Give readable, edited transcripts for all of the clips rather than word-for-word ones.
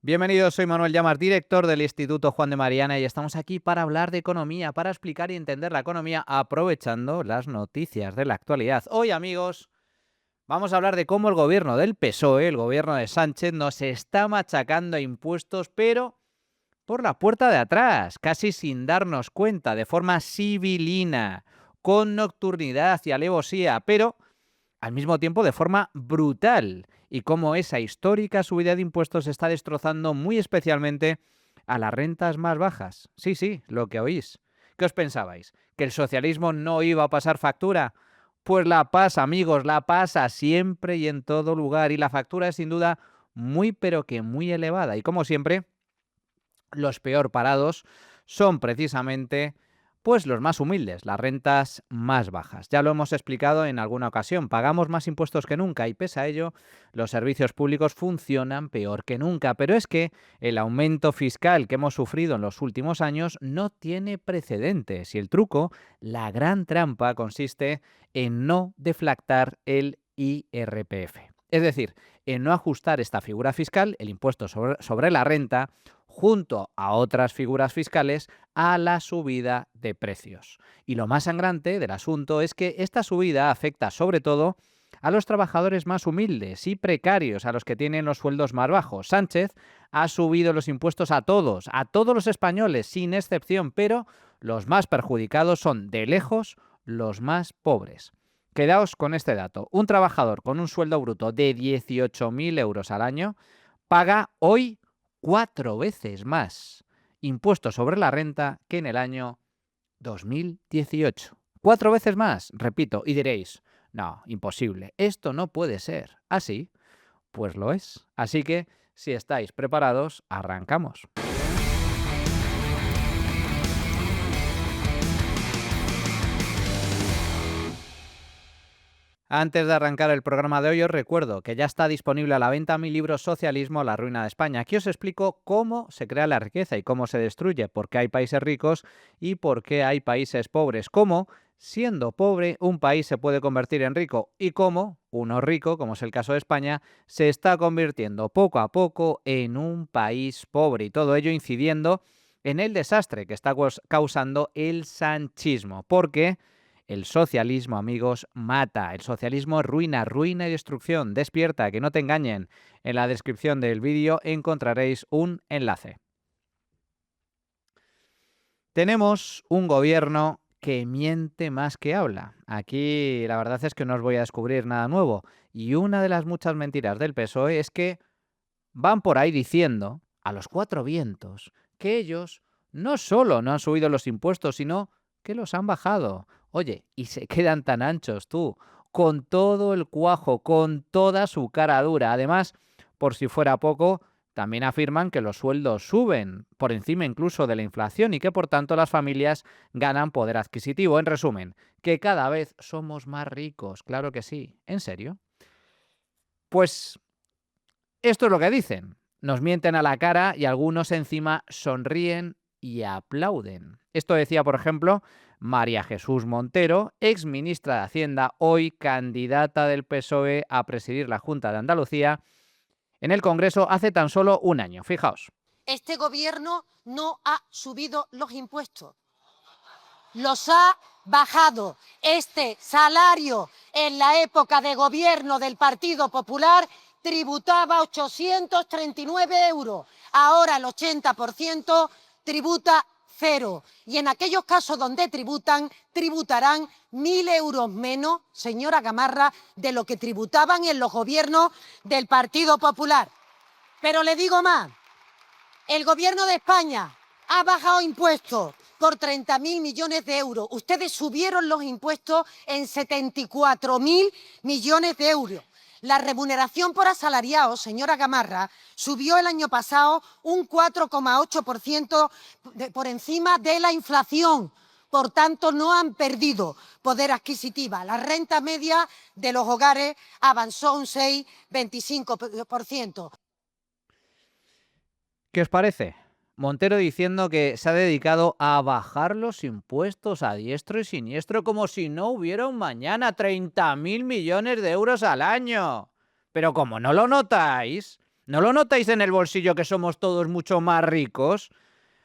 Bienvenidos, soy Manuel Llamas, director del Instituto Juan de Mariana y estamos aquí para hablar de economía, para explicar y entender la economía aprovechando las noticias de la actualidad. Hoy, amigos, vamos a hablar de cómo el gobierno del PSOE, el gobierno de Sánchez, nos está machacando a impuestos, pero por la puerta de atrás, casi sin darnos cuenta, de forma sibilina, con nocturnidad y alevosía, pero al mismo tiempo de forma brutal, y cómo esa histórica subida de impuestos está destrozando muy especialmente a las rentas más bajas. Sí, sí, lo que oís. ¿Qué os pensabais? ¿Que el socialismo no iba a pasar factura? Pues la pasa, amigos, la pasa siempre y en todo lugar, y la factura es sin duda muy pero que muy elevada. Y como siempre, los peor parados son precisamente pues los más humildes, las rentas más bajas. Ya lo hemos explicado en alguna ocasión, pagamos más impuestos que nunca y pese a ello los servicios públicos funcionan peor que nunca, pero es que el aumento fiscal que hemos sufrido en los últimos años no tiene precedentes y el truco, la gran trampa, consiste en no deflactar el IRPF. Es decir, en no ajustar esta figura fiscal, el impuesto sobre la renta, junto a otras figuras fiscales, a la subida de precios. Y lo más sangrante del asunto es que esta subida afecta sobre todo a los trabajadores más humildes y precarios, a los que tienen los sueldos más bajos. Sánchez ha subido los impuestos a todos los españoles, sin excepción, pero los más perjudicados son, de lejos, los más pobres. Quedaos con este dato. Un trabajador con un sueldo bruto de 18.000 euros al año paga hoy 4 veces más impuestos sobre la renta que en el año 2018. 4 veces más, repito, y diréis, no, imposible, esto no puede ser. ¿Ah, sí? Pues lo es. Así que, si estáis preparados, arrancamos. Antes de arrancar el programa de hoy, os recuerdo que ya está disponible a la venta mi libro Socialismo, la ruina de España. Aquí os explico cómo se crea la riqueza y cómo se destruye, por qué hay países ricos y por qué hay países pobres, cómo, siendo pobre, un país se puede convertir en rico y cómo uno rico, como es el caso de España, se está convirtiendo poco a poco en un país pobre, y todo ello incidiendo en el desastre que está causando el sanchismo, porque el socialismo, amigos, mata. El socialismo ruina, ruina y destrucción. Despierta, que no te engañen. En la descripción del vídeo encontraréis un enlace. Tenemos un gobierno que miente más que habla. Aquí la verdad es que no os voy a descubrir nada nuevo. Y una de las muchas mentiras del PSOE es que van por ahí diciendo, a los cuatro vientos, que ellos no solo no han subido los impuestos, sino que los han bajado. Oye, y se quedan tan anchos tú, con todo el cuajo, con toda su cara dura. Además, por si fuera poco, también afirman que los sueldos suben, por encima incluso de la inflación, y que por tanto las familias ganan poder adquisitivo. En resumen, que cada vez somos más ricos. Claro que sí. ¿En serio? Pues esto es lo que dicen. Nos mienten a la cara y algunos encima sonríen y aplauden. Esto decía, por ejemplo, María Jesús Montero, ex ministra de Hacienda, hoy candidata del PSOE a presidir la Junta de Andalucía, en el Congreso hace tan solo un año. Fijaos. Este gobierno no ha subido los impuestos, los ha bajado. Este salario en la época de gobierno del Partido Popular tributaba 839 euros. Ahora el 80% tributa cero. Y en aquellos casos donde tributarán 1.000 euros menos, señora Gamarra, de lo que tributaban en los gobiernos del Partido Popular. Pero le digo más. El Gobierno de España ha bajado impuestos por 30.000 millones de euros. Ustedes subieron los impuestos en 74.000 millones de euros. La remuneración por asalariados, señora Gamarra, subió el año pasado un 4,8% por encima de la inflación. Por tanto, no han perdido poder adquisitivo. La renta media de los hogares avanzó un 6,25%. ¿Qué os parece? Montero diciendo que se ha dedicado a bajar los impuestos a diestro y siniestro como si no hubiera un mañana. 30.000 millones de euros al año. Pero como no lo notáis, ¿No lo notáis en el bolsillo que somos todos mucho más ricos?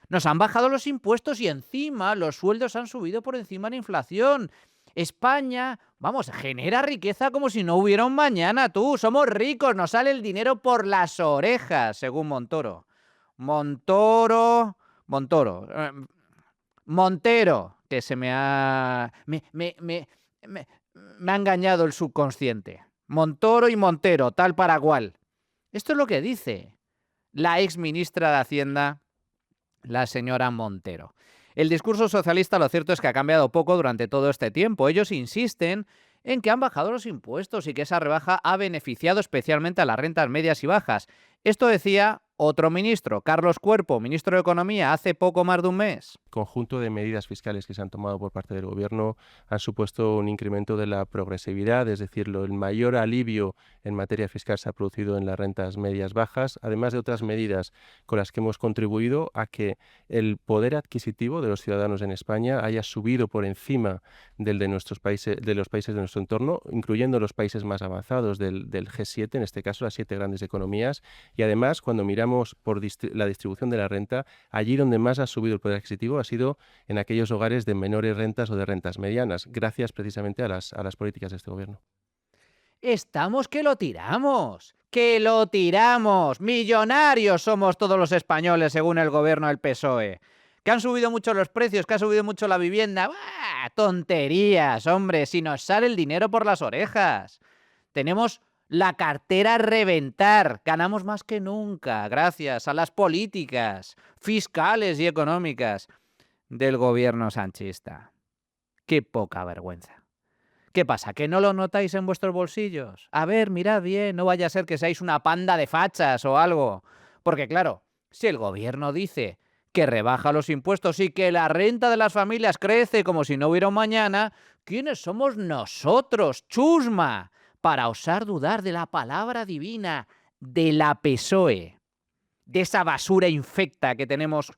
Nos han bajado los impuestos y encima los sueldos han subido por encima de la inflación. España, vamos, genera riqueza como si no hubiera un mañana, tú. Somos ricos, nos sale el dinero por las orejas, según Montoro. Montero, que se me ha... me ha engañado el subconsciente. Montoro y Montero, tal para cual. Esto es lo que dice la ex ministra de Hacienda, la señora Montero. El discurso socialista, lo cierto es que ha cambiado poco durante todo este tiempo. Ellos insisten en que han bajado los impuestos y que esa rebaja ha beneficiado especialmente a las rentas medias y bajas. Esto decía otro ministro, Carlos Cuerpo, ministro de Economía, hace poco más de un mes. Conjunto de medidas fiscales que se han tomado por parte del Gobierno han supuesto un incremento de la progresividad, es decir, el mayor alivio en materia fiscal se ha producido en las rentas medias bajas, además de otras medidas con las que hemos contribuido a que el poder adquisitivo de los ciudadanos en España haya subido por encima del de nuestros países, de los países de nuestro entorno, incluyendo los países más avanzados del G7, en este caso las 7 grandes economías, y además cuando miramos por la distribución de la renta, allí donde más ha subido el poder adquisitivo ha sido en aquellos hogares de menores rentas o de rentas medianas, gracias precisamente a las políticas de este Gobierno. Estamos que lo tiramos. ¡Que lo tiramos! Millonarios somos todos los españoles, según el gobierno del PSOE. Que han subido mucho los precios, que ha subido mucho la vivienda. ¡Bah! Tonterías, hombre, si nos sale el dinero por las orejas. Tenemos la cartera a reventar. Ganamos más que nunca, gracias a las políticas fiscales y económicas del gobierno sanchista. ¡Qué poca vergüenza! ¿Qué pasa? ¿Que no lo notáis en vuestros bolsillos? A ver, mirad bien, no vaya a ser que seáis una panda de fachas o algo. Porque claro, si el gobierno dice que rebaja los impuestos y que la renta de las familias crece como si no hubiera un mañana, ¿quiénes somos nosotros, chusma, para osar dudar de la palabra divina de la PSOE? De esa basura infecta que tenemos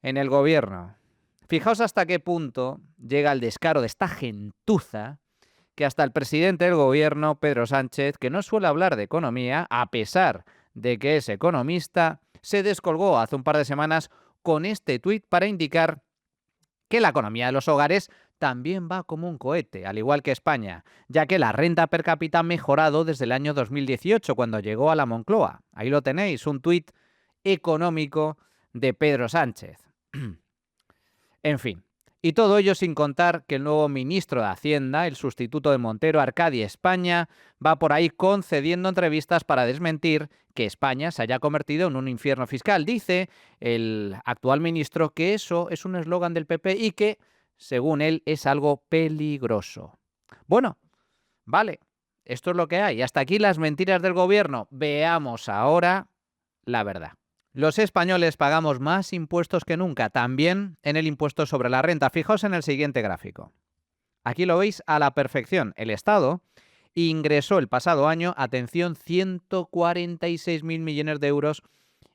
en el gobierno. Fijaos hasta qué punto llega el descaro de esta gentuza que hasta el presidente del gobierno, Pedro Sánchez, que no suele hablar de economía, a pesar de que es economista, se descolgó hace un par de semanas con este tuit para indicar que la economía de los hogares también va como un cohete, al igual que España, ya que la renta per cápita ha mejorado desde el año 2018, cuando llegó a la Moncloa. Ahí lo tenéis, un tuit económico de Pedro Sánchez. En fin, y todo ello sin contar que el nuevo ministro de Hacienda, el sustituto de Montero, Arcadi España, va por ahí concediendo entrevistas para desmentir que España se haya convertido en un infierno fiscal. Dice el actual ministro que eso es un eslogan del PP y que, según él, es algo peligroso. Bueno, vale, esto es lo que hay. Hasta aquí las mentiras del gobierno. Veamos ahora la verdad. Los españoles pagamos más impuestos que nunca, también en el impuesto sobre la renta. Fijaos en el siguiente gráfico. Aquí lo veis a la perfección. El Estado ingresó el pasado año, atención, 146.000 millones de euros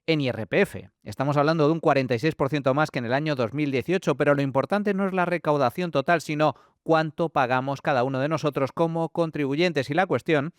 en IRPF. Estamos hablando de un 46% más que en el año 2018, pero lo importante no es la recaudación total, sino cuánto pagamos cada uno de nosotros como contribuyentes. Y la cuestión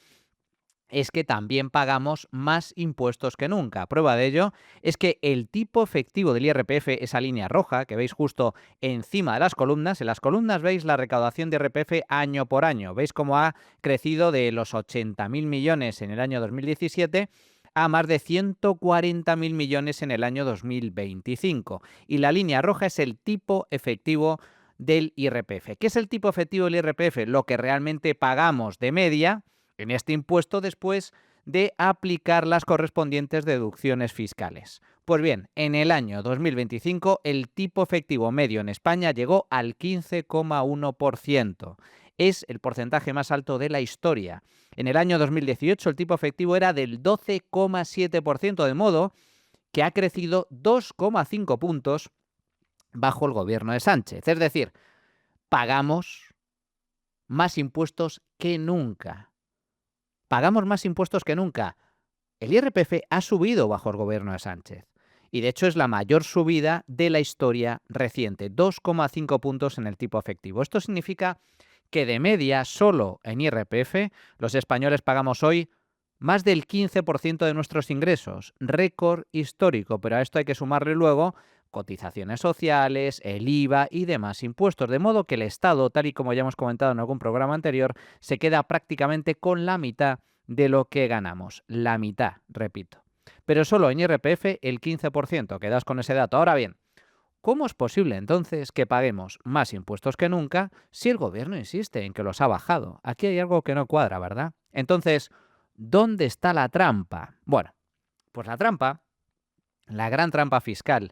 es que también pagamos más impuestos que nunca. Prueba de ello es que el tipo efectivo del IRPF, esa línea roja que veis justo encima de las columnas, en las columnas veis la recaudación de IRPF año por año. Veis cómo ha crecido de los 80.000 millones en el año 2017 a más de 140.000 millones en el año 2025. Y la línea roja es el tipo efectivo del IRPF. ¿Qué es el tipo efectivo del IRPF? Lo que realmente pagamos de media en este impuesto después de aplicar las correspondientes deducciones fiscales. Pues bien, en el año 2025 el tipo efectivo medio en España llegó al 15,1%. Es el porcentaje más alto de la historia. En el año 2018 el tipo efectivo era del 12,7%, de modo que ha crecido 2,5 puntos bajo el gobierno de Sánchez. Es decir, pagamos más impuestos que nunca. Pagamos más impuestos que nunca. El IRPF ha subido bajo el gobierno de Sánchez. Y de hecho es la mayor subida de la historia reciente, 2,5 puntos en el tipo efectivo. Esto significa que de media, solo en IRPF, los españoles pagamos hoy más del 15% de nuestros ingresos, récord histórico, pero a esto hay que sumarle luego cotizaciones sociales, el IVA y demás impuestos, de modo que el Estado, tal y como ya hemos comentado en algún programa anterior, se queda prácticamente con la mitad de lo que ganamos, la mitad, repito. Pero solo en IRPF el 15%, quedaos con ese dato. Ahora bien, ¿cómo es posible entonces que paguemos más impuestos que nunca si el gobierno insiste en que los ha bajado? Aquí hay algo que no cuadra, ¿verdad? Entonces, ¿dónde está la trampa? Bueno, pues la trampa, la gran trampa fiscal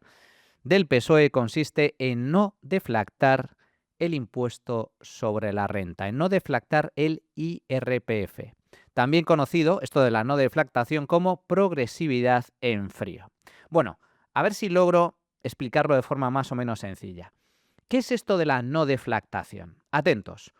del PSOE consiste en no deflactar el impuesto sobre la renta, en no deflactar el IRPF, también conocido, esto de la no deflactación, como progresividad en frío. Bueno, a ver si logro explicarlo de forma más o menos sencilla. ¿Qué es esto de la no deflactación? Atentos,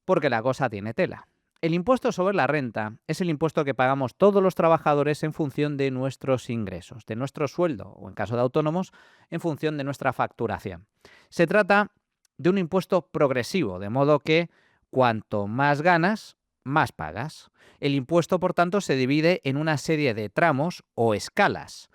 porque la cosa tiene tela. El impuesto sobre la renta es el impuesto que pagamos todos los trabajadores en función de nuestros ingresos, de nuestro sueldo o, en caso de autónomos, en función de nuestra facturación. Se trata de un impuesto progresivo, de modo que cuanto más ganas, más pagas. El impuesto, por tanto, se divide en una serie de tramos o escalas,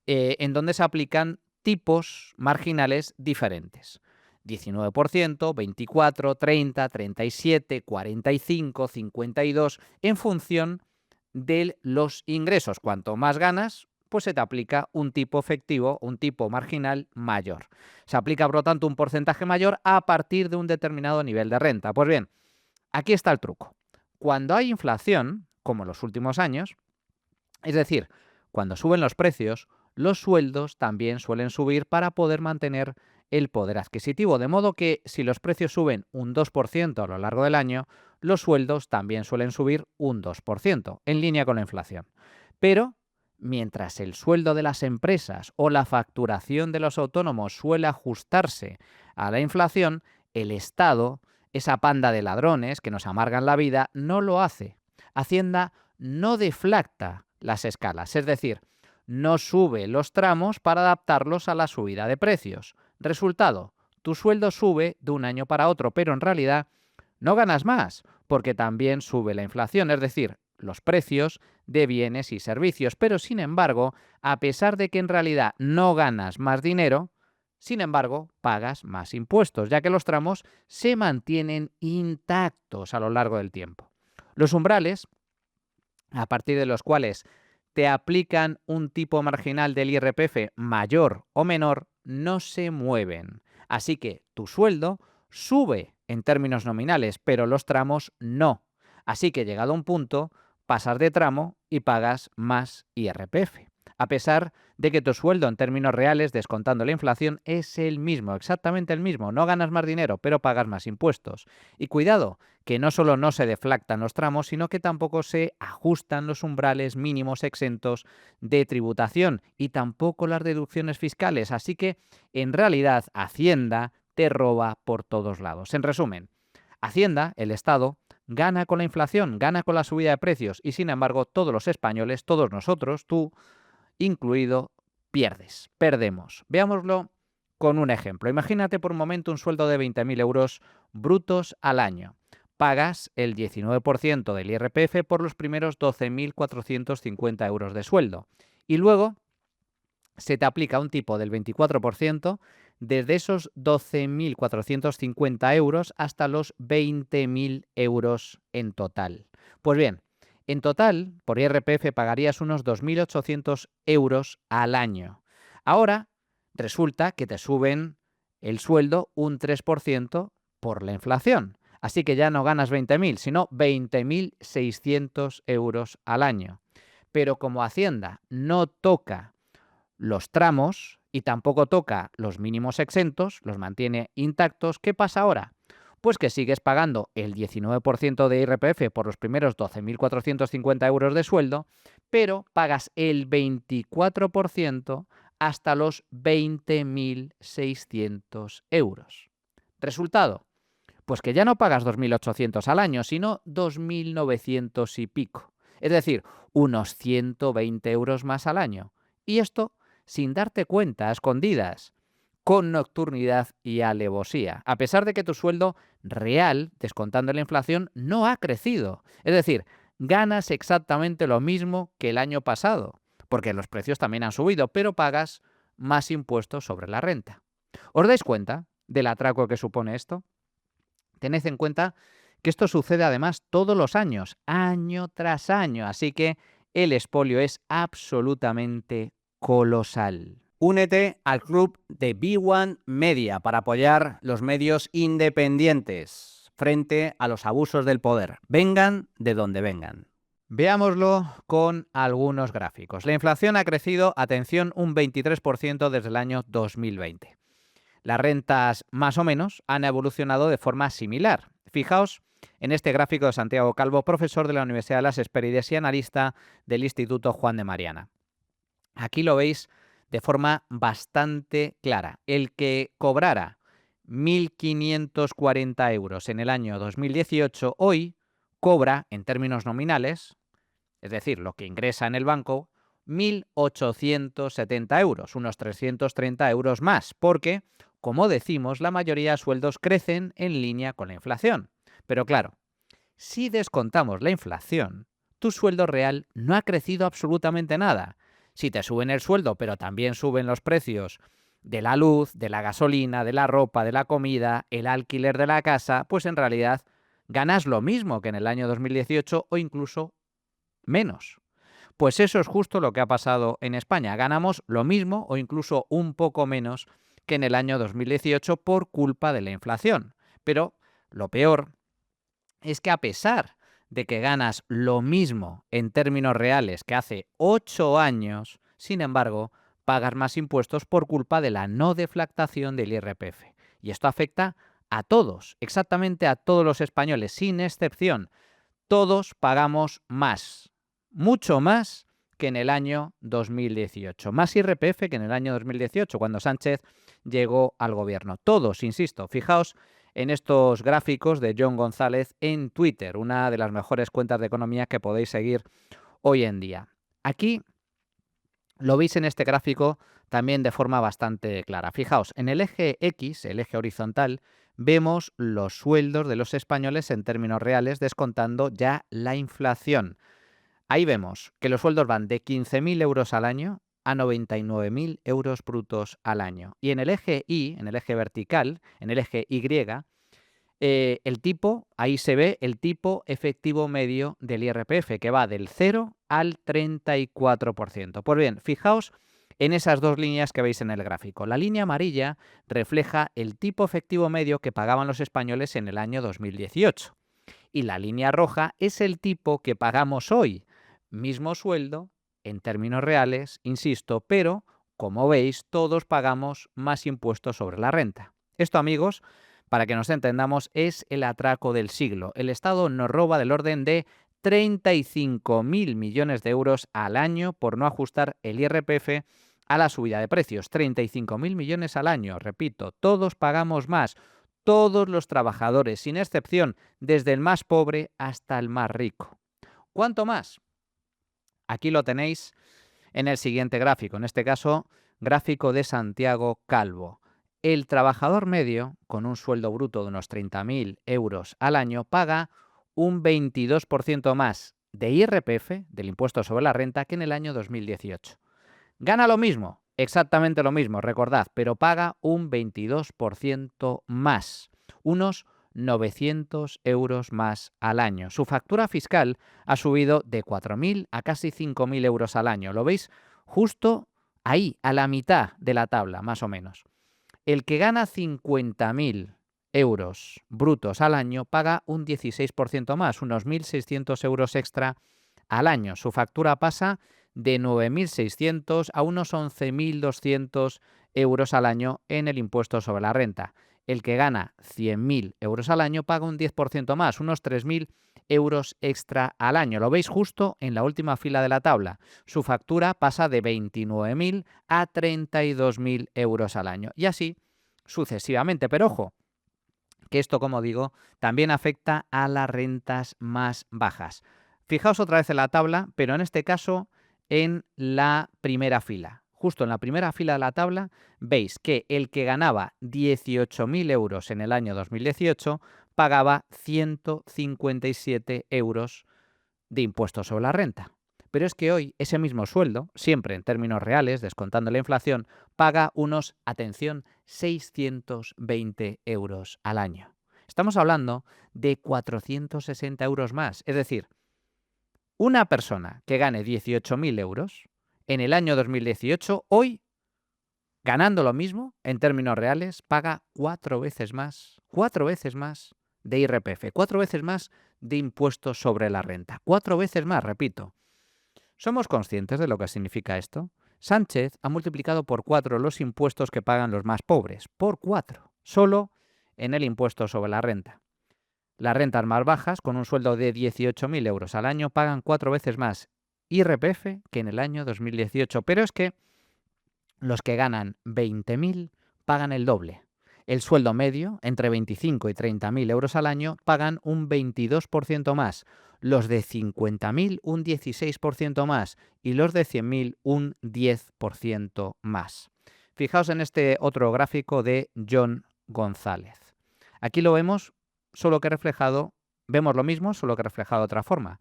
en donde se aplican tipos marginales diferentes. 19%, 24%, 30%, 37%, 45%, 52%, en función de los ingresos. Cuanto más ganas, pues se te aplica un tipo efectivo, un tipo marginal mayor. Se aplica, por lo tanto, un porcentaje mayor a partir de un determinado nivel de renta. Pues bien, aquí está el truco. Cuando hay inflación, como en los últimos años, es decir, cuando suben los precios, los sueldos también suelen subir para poder mantener el poder adquisitivo, de modo que si los precios suben un 2% a lo largo del año, los sueldos también suelen subir un 2%, en línea con la inflación. Pero mientras el sueldo de las empresas o la facturación de los autónomos suele ajustarse a la inflación, el Estado, esa panda de ladrones que nos amargan la vida, no lo hace. Hacienda no deflacta las escalas, es decir, no sube los tramos para adaptarlos a la subida de precios. Resultado, tu sueldo sube de un año para otro, pero en realidad no ganas más, porque también sube la inflación, es decir, los precios de bienes y servicios. Pero sin embargo, a pesar de que en realidad no ganas más dinero, sin embargo, pagas más impuestos, ya que los tramos se mantienen intactos a lo largo del tiempo. Los umbrales, a partir de los cuales te aplican un tipo marginal del IRPF mayor o menor, no se mueven. Así que tu sueldo sube en términos nominales, pero los tramos no. Así que llegado a un punto, pasas de tramo y pagas más IRPF. A pesar de que tu sueldo en términos reales, descontando la inflación, es el mismo, exactamente el mismo. No ganas más dinero, pero pagas más impuestos. Y cuidado, que no solo no se deflactan los tramos, sino que tampoco se ajustan los umbrales mínimos exentos de tributación y tampoco las deducciones fiscales. Así que, en realidad, Hacienda te roba por todos lados. En resumen, Hacienda, el Estado, gana con la inflación, gana con la subida de precios y, sin embargo, todos los españoles, todos nosotros, tú incluido, pierdes, perdemos. Veámoslo con un ejemplo. Imagínate por un momento un sueldo de 20.000 euros brutos al año. Pagas el 19% del IRPF por los primeros 12.450 euros de sueldo. Y luego se te aplica un tipo del 24% desde esos 12.450 euros hasta los 20.000 euros en total. Pues bien, en total, por IRPF pagarías unos 2.800 euros al año. Ahora resulta que te suben el sueldo un 3% por la inflación. Así que ya no ganas 20.000, sino 20.600 euros al año. Pero como Hacienda no toca los tramos y tampoco toca los mínimos exentos, los mantiene intactos, ¿qué pasa ahora? Pues que sigues pagando el 19% de IRPF por los primeros 12.450 euros de sueldo, pero pagas el 24% hasta los 20.600 euros. Resultado, pues que ya no pagas 2.800 al año, sino 2.900 y pico. Es decir, unos 120 euros más al año. Y esto sin darte cuenta, a escondidas, con nocturnidad y alevosía, a pesar de que tu sueldo real, descontando la inflación, no ha crecido. Es decir, ganas exactamente lo mismo que el año pasado, porque los precios también han subido, pero pagas más impuestos sobre la renta. ¿Os dais cuenta del atraco que supone esto? Tened en cuenta que esto sucede además todos los años, año tras año, así que el expolio es absolutamente colosal. Únete al club de B1 Media para apoyar los medios independientes frente a los abusos del poder, vengan de donde vengan. Veámoslo con algunos gráficos. La inflación ha crecido, atención, un 23% desde el año 2020. Las rentas, más o menos, han evolucionado de forma similar. Fijaos en este gráfico de Santiago Calvo, profesor de la Universidad de las Hespérides y analista del Instituto Juan de Mariana. Aquí lo veis de forma bastante clara. El que cobrara 1.540 euros en el año 2018, hoy cobra, en términos nominales, es decir, lo que ingresa en el banco, 1.870 euros, unos 330 euros más, porque, como decimos, la mayoría de sueldos crecen en línea con la inflación. Pero claro, si descontamos la inflación, tu sueldo real no ha crecido absolutamente nada. Si te suben el sueldo, pero también suben los precios de la luz, de la gasolina, de la ropa, de la comida, el alquiler de la casa, pues en realidad ganas lo mismo que en el año 2018 o incluso menos. Pues eso es justo lo que ha pasado en España. Ganamos lo mismo o incluso un poco menos que en el año 2018 por culpa de la inflación. Pero lo peor es que a pesar de que ganas lo mismo en términos reales que hace 8 años, sin embargo, pagas más impuestos por culpa de la no deflactación del IRPF. Y esto afecta a todos, exactamente a todos los españoles, sin excepción. Todos pagamos más, mucho más que en el año 2018. Más IRPF que en el año 2018, cuando Sánchez llegó al gobierno. Todos, insisto, fijaos en estos gráficos de John González en Twitter, una de las mejores cuentas de economía que podéis seguir hoy en día. Aquí lo veis en este gráfico también de forma bastante clara. Fijaos, en el eje X, el eje horizontal, vemos los sueldos de los españoles en términos reales, descontando ya la inflación. Ahí vemos que los sueldos van de 15.000 euros al año a 99.000 euros brutos al año. Y en el eje Y, en el eje vertical, en el eje Y, el tipo, ahí se ve el tipo efectivo medio del IRPF, que va del 0 al 34%. Pues bien, fijaos en esas dos líneas que veis en el gráfico. La línea amarilla refleja el tipo efectivo medio que pagaban los españoles en el año 2018. Y la línea roja es el tipo que pagamos hoy. Mismo sueldo, en términos reales, insisto, pero, como veis, todos pagamos más impuestos sobre la renta. Esto, amigos, para que nos entendamos, es el atraco del siglo. El Estado nos roba del orden de 35.000 millones de euros al año por no ajustar el IRPF a la subida de precios. 35.000 millones al año, repito, todos pagamos más. Todos los trabajadores, sin excepción, desde el más pobre hasta el más rico. ¿Cuánto más? Aquí lo tenéis en el siguiente gráfico, en este caso, gráfico de Santiago Calvo. El trabajador medio, con un sueldo bruto de unos 30.000 euros al año, paga un 22% más de IRPF, del impuesto sobre la renta, que en el año 2018. Gana lo mismo, exactamente lo mismo, recordad, pero paga un 22% más, unos 900 euros más al año. Su factura fiscal ha subido de 4.000 a casi 5.000 euros al año. ¿Lo veis? Justo ahí, a la mitad de la tabla, más o menos. El que gana 50.000 euros brutos al año paga un 16% más, unos 1.600 euros extra al año. Su factura pasa de 9.600 a unos 11.200 euros al año en el impuesto sobre la renta. El que gana 100.000 euros al año paga un 10% más, unos 3.000 euros extra al año. Lo veis justo en la última fila de la tabla. Su factura pasa de 29.000 a 32.000 euros al año. Y así sucesivamente. Pero ojo, que esto, como digo, también afecta a las rentas más bajas. Fijaos otra vez en la tabla, pero en este caso en la primera fila. Justo en la primera fila de la tabla veis que el que ganaba 18.000 euros en el año 2018 pagaba 157 euros de impuestos sobre la renta. Pero es que hoy ese mismo sueldo, siempre en términos reales, descontando la inflación, paga unos, atención, 620 euros al año. Estamos hablando de 460 euros más. Es decir, una persona que gane 18.000 euros en el año 2018, hoy, ganando lo mismo en términos reales, paga 4 veces más de IRPF, 4 veces más de impuestos sobre la renta, 4 veces más, repito. ¿Somos conscientes de lo que significa esto? Sánchez ha multiplicado por 4 los impuestos que pagan los más pobres, por 4, solo en el impuesto sobre la renta. Las rentas más bajas, con un sueldo de 18.000 euros al año, pagan 4 veces más IRPF que en el año 2018. Pero es que los que ganan 20.000 pagan el doble. El sueldo medio, entre 25 y 30.000 euros al año, pagan un 22% más. Los de 50.000 un 16% más y los de 100.000 un 10% más. Fijaos en este otro gráfico de John González. Aquí lo vemos, solo que reflejado, vemos lo mismo, solo que reflejado de otra forma.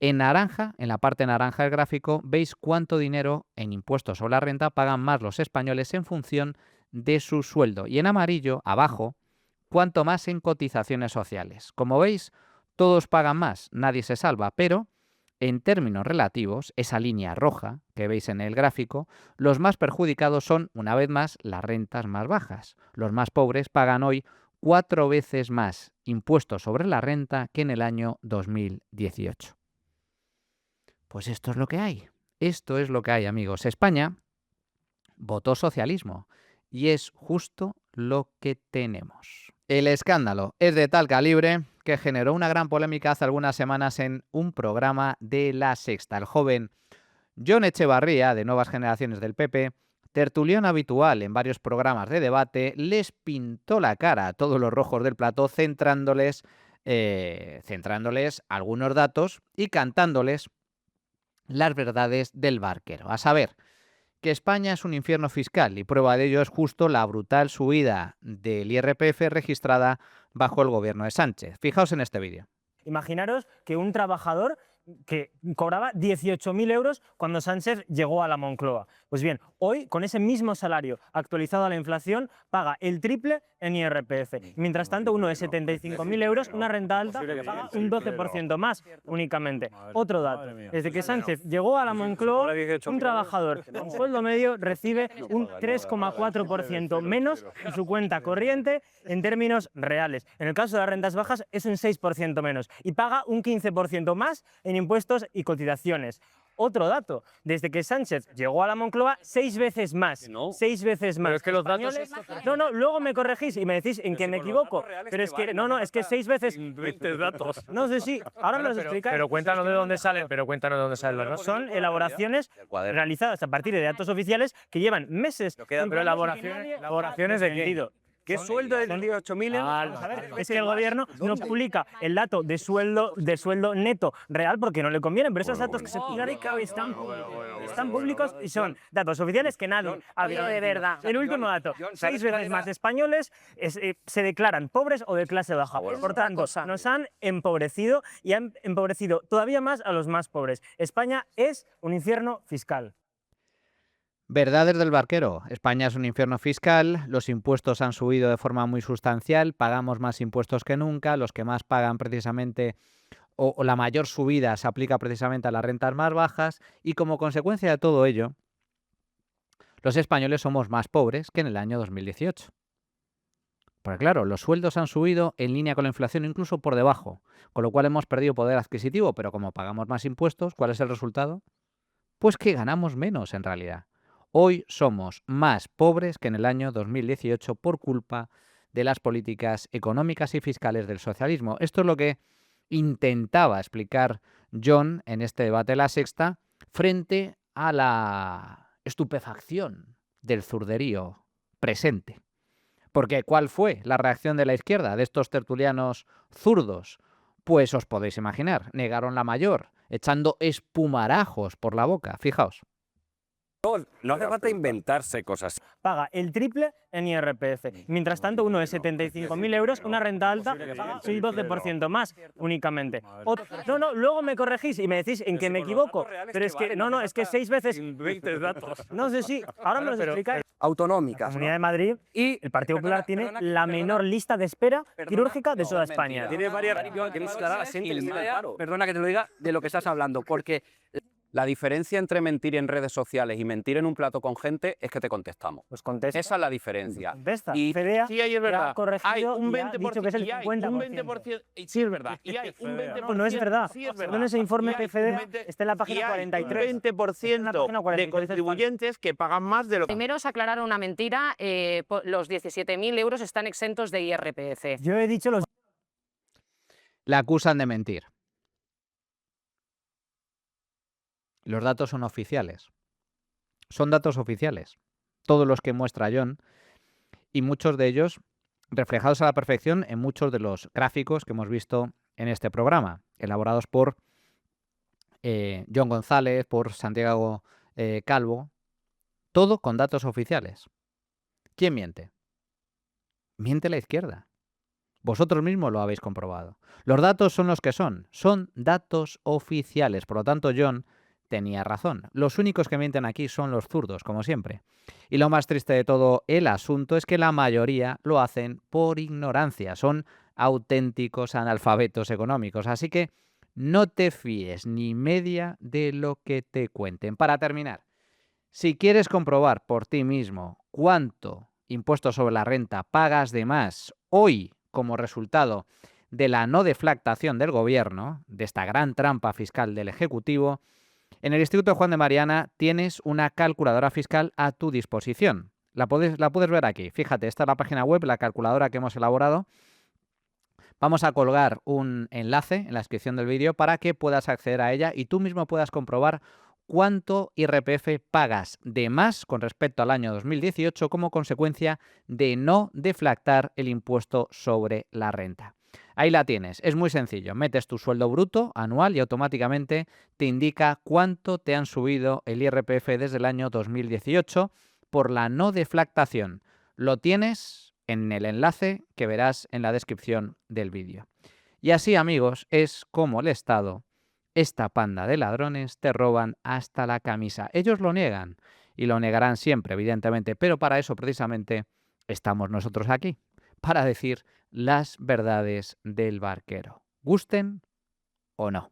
En naranja, en la parte naranja del gráfico, veis cuánto dinero en impuestos sobre la renta pagan más los españoles en función de su sueldo. Y en amarillo, abajo, cuánto más en cotizaciones sociales. Como veis, todos pagan más, nadie se salva, pero en términos relativos, esa línea roja que veis en el gráfico, los más perjudicados son, una vez más, las rentas más bajas. Los más pobres pagan hoy 4 veces más impuestos sobre la renta que en el año 2018. Pues esto es lo que hay. Esto es lo que hay, amigos. España votó socialismo y es justo lo que tenemos. El escándalo es de tal calibre que generó una gran polémica hace algunas semanas en un programa de La Sexta. El joven Jon Echevarría, de Nuevas Generaciones del PP, tertulión habitual en varios programas de debate, les pintó la cara a todos los rojos del plató, centrándoles algunos datos y cantándoles las verdades del barquero. A saber, que España es un infierno fiscal y prueba de ello es justo la brutal subida del IRPF registrada bajo el gobierno de Sánchez. Fijaos en este vídeo. Imaginaros que un trabajador que cobraba 18.000 euros cuando Sánchez llegó a la Moncloa. Pues bien, hoy, con ese mismo salario actualizado a la inflación, paga el triple en IRPF. Mientras tanto, uno de 75.000 euros, una renta alta, paga un 12% más únicamente. Otro dato, desde que Sánchez llegó a la Moncloa, un trabajador con sueldo medio recibe un 3,4% menos en su cuenta corriente en términos reales. En el caso de las rentas bajas es un 6% menos y paga un 15% más en impuestos y cotizaciones. Otro dato, desde que Sánchez llegó a la Moncloa, 6 veces más. No. 6 veces más. Pero es que los datos... No, luego me corregís y me decís en quién me equivoco. Pero es que, no, es que 6 veces... Inventes datos. No sé si, ahora me los explicáis. Pero cuéntanos de dónde salen, los datos. Son elaboraciones realizadas a partir de datos oficiales que llevan meses. Pero elaboraciones de qué. ¿Qué sueldo de 18.000 Es que el gobierno no publica el dato de sueldo neto real porque no le conviene, pero esos datos que se publican están públicos y son datos oficiales que nadie ha visto de verdad. El último dato, 6 veces más españoles se declaran pobres o de clase baja. Por tanto, nos han empobrecido y han empobrecido todavía más a los más pobres. España es un infierno fiscal. Verdades del barquero. España es un infierno fiscal, los impuestos han subido de forma muy sustancial, pagamos más impuestos que nunca, los que más pagan precisamente, o la mayor subida se aplica precisamente a las rentas más bajas, y como consecuencia de todo ello, los españoles somos más pobres que en el año 2018. Porque claro, los sueldos han subido en línea con la inflación, incluso por debajo, con lo cual hemos perdido poder adquisitivo, pero como pagamos más impuestos, ¿cuál es el resultado? Pues que ganamos menos en realidad. Hoy somos más pobres que en el año 2018 por culpa de las políticas económicas y fiscales del socialismo. Esto es lo que intentaba explicar Jon en este debate de La Sexta frente a la estupefacción del zurderío presente. Porque ¿cuál fue la reacción de la izquierda, de estos tertulianos zurdos? Pues os podéis imaginar, negaron la mayor, echando espumarajos por la boca. Fijaos. No hace falta inventarse cosas. paga el triple en IRPF. Mientras tanto, uno de 75.000 euros, una renta alta, paga un 12% más únicamente. No, luego me corregís y me decís en que me equivoco. Pero es que, no, es que 6 veces... No sé si, ahora me lo explicáis. Autonómicas. La Comunidad de Madrid y el Partido Popular tiene la menor lista de espera quirúrgica de toda España. Tiene varias... Perdona que te lo diga, de lo que estás hablando, porque la diferencia entre mentir en redes sociales y mentir en un plato con gente es que te contestamos. Pues contesta. Esa es la diferencia. Contesta. Y FEDEA Sí, ahí es verdad. ha corregido Hay un y ha dicho que es el 50%. Sí, es verdad. Y hay un 20%. No, no es verdad. Sí, es verdad. Según ese informe de FEDEA, está en la Y página hay 43. un 20% de contribuyentes que pagan más de lo que... Primero es aclarar una mentira, los 17.000 euros están exentos de IRPF. Yo he dicho los... La acusan de mentir. Los datos son oficiales. Son datos oficiales. Todos los que muestra John y muchos de ellos reflejados a la perfección en muchos de los gráficos que hemos visto en este programa, elaborados por John González, por Santiago Calvo, todo con datos oficiales. ¿Quién miente? Miente la izquierda. Vosotros mismos lo habéis comprobado. Los datos son los que son datos oficiales. Por lo tanto, John tenía razón. Los únicos que mienten aquí son los zurdos, como siempre. Y lo más triste de todo el asunto es que la mayoría lo hacen por ignorancia. Son auténticos analfabetos económicos. Así que no te fíes ni media de lo que te cuenten. Para terminar, si quieres comprobar por ti mismo cuánto impuesto sobre la renta pagas de más hoy como resultado de la no deflactación del gobierno, de esta gran trampa fiscal del Ejecutivo, en el Instituto Juan de Mariana tienes una calculadora fiscal a tu disposición. La puedes ver aquí. Fíjate, esta es la página web, la calculadora que hemos elaborado. Vamos a colgar un enlace en la descripción del vídeo para que puedas acceder a ella y tú mismo puedas comprobar cuánto IRPF pagas de más con respecto al año 2018 como consecuencia de no deflactar el impuesto sobre la renta. Ahí la tienes, es muy sencillo, metes tu sueldo bruto anual y automáticamente te indica cuánto te han subido el IRPF desde el año 2018 por la no deflactación. Lo tienes en el enlace que verás en la descripción del vídeo. Y así, amigos, es como el Estado, esta panda de ladrones, te roban hasta la camisa. Ellos lo niegan y lo negarán siempre, evidentemente, pero para eso precisamente estamos nosotros aquí, para decir las verdades del barquero, gusten o no.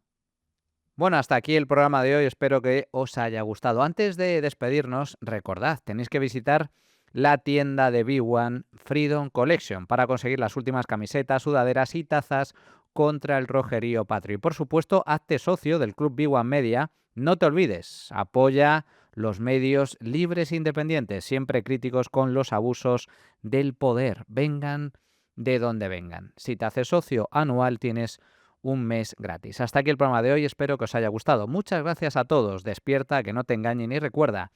Bueno, hasta aquí el programa de hoy, espero que os haya gustado. Antes de despedirnos, recordad, tenéis que visitar la tienda de B1 Freedom Collection para conseguir las últimas camisetas, sudaderas y tazas contra el rojerío patrio. Y por supuesto, hazte socio del Club B1 Media. No te olvides, apoya los medios libres e independientes, siempre críticos con los abusos del poder, vengan de donde vengan. Si te haces socio anual tienes un mes gratis. Hasta aquí el programa de hoy, espero que os haya gustado. Muchas gracias a todos, despierta, que no te engañen y recuerda,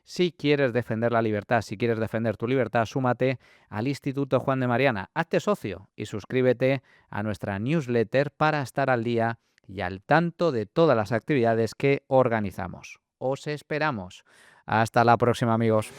si quieres defender la libertad, si quieres defender tu libertad, súmate al Instituto Juan de Mariana, hazte socio y suscríbete a nuestra newsletter para estar al día y al tanto de todas las actividades que organizamos. Os esperamos. Hasta la próxima, amigos.